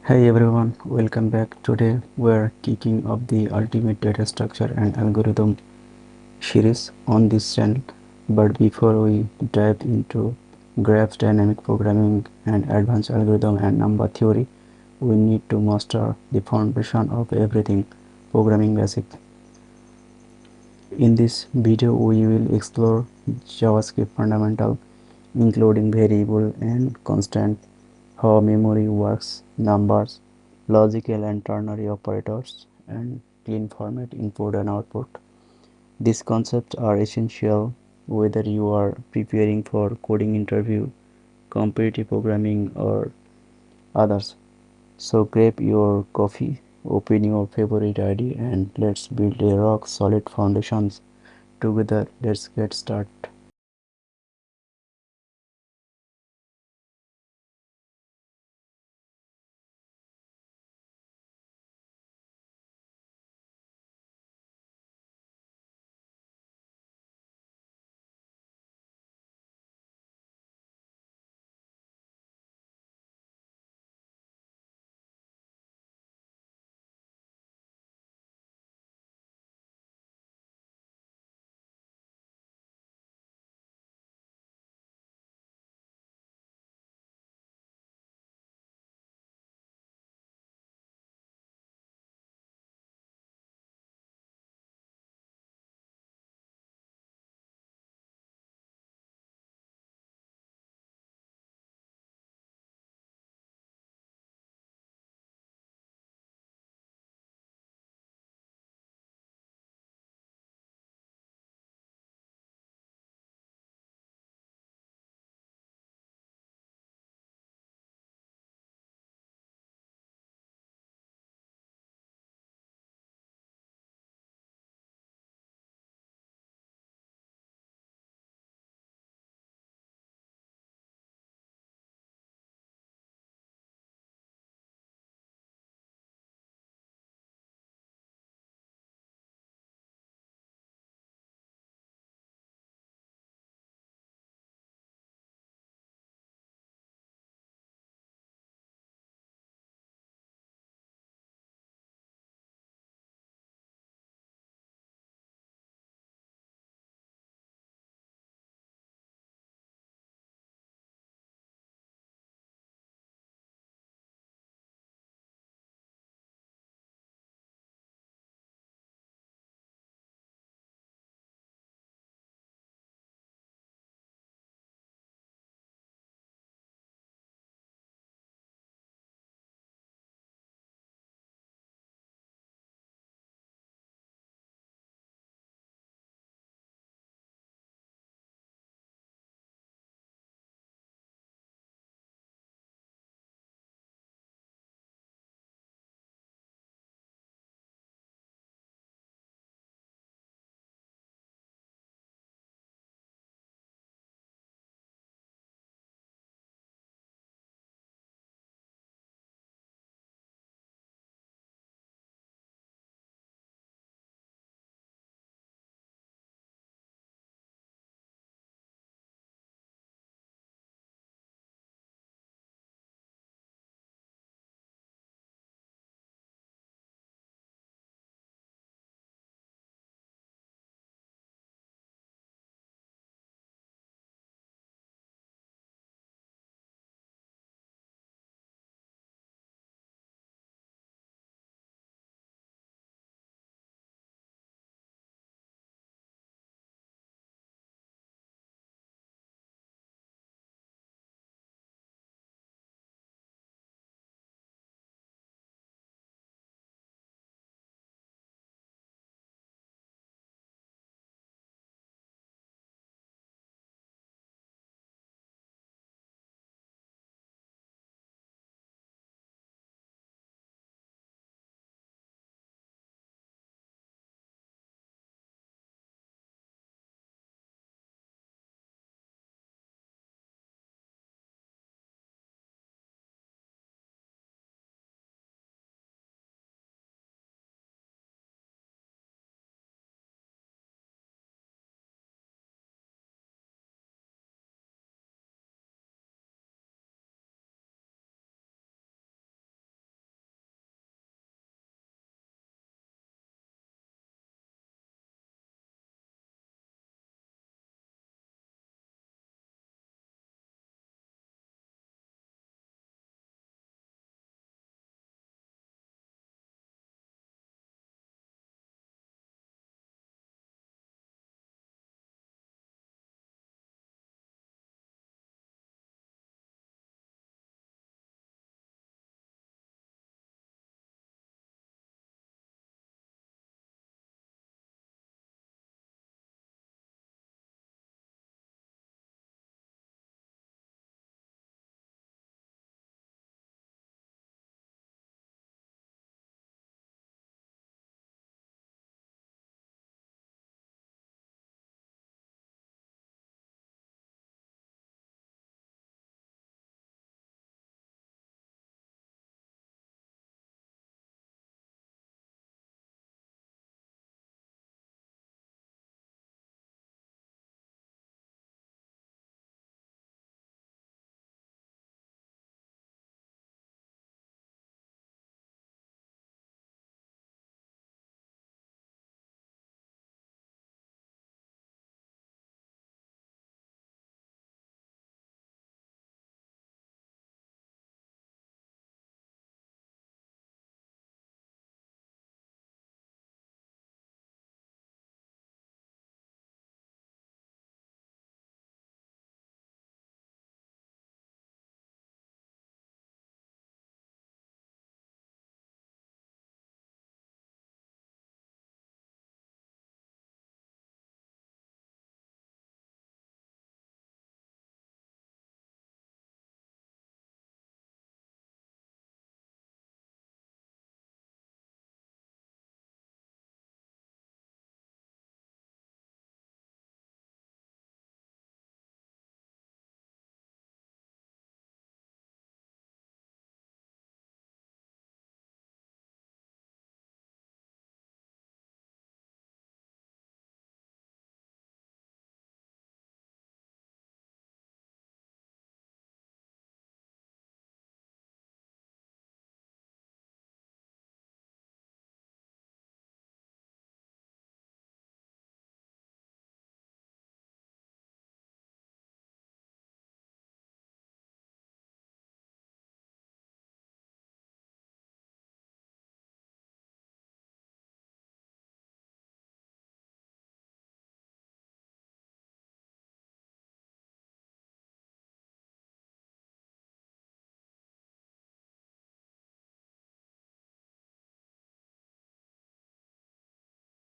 Hey everyone, welcome back. Today we're kicking off the ultimate data structure and algorithm series on this channel. But before we dive into graphs, dynamic programming, and advanced algorithm and number theory, we need to master the foundation of everything programming basic. In this video, we will explore JavaScript fundamental, including variable and constant, how memory works, numbers, logical and ternary operators, and clean format input and output. These concepts are essential whether you are preparing for coding interview, competitive programming, or others. So grab your coffee, open your favorite ID, and let's build a rock solid foundations together. Let's get started.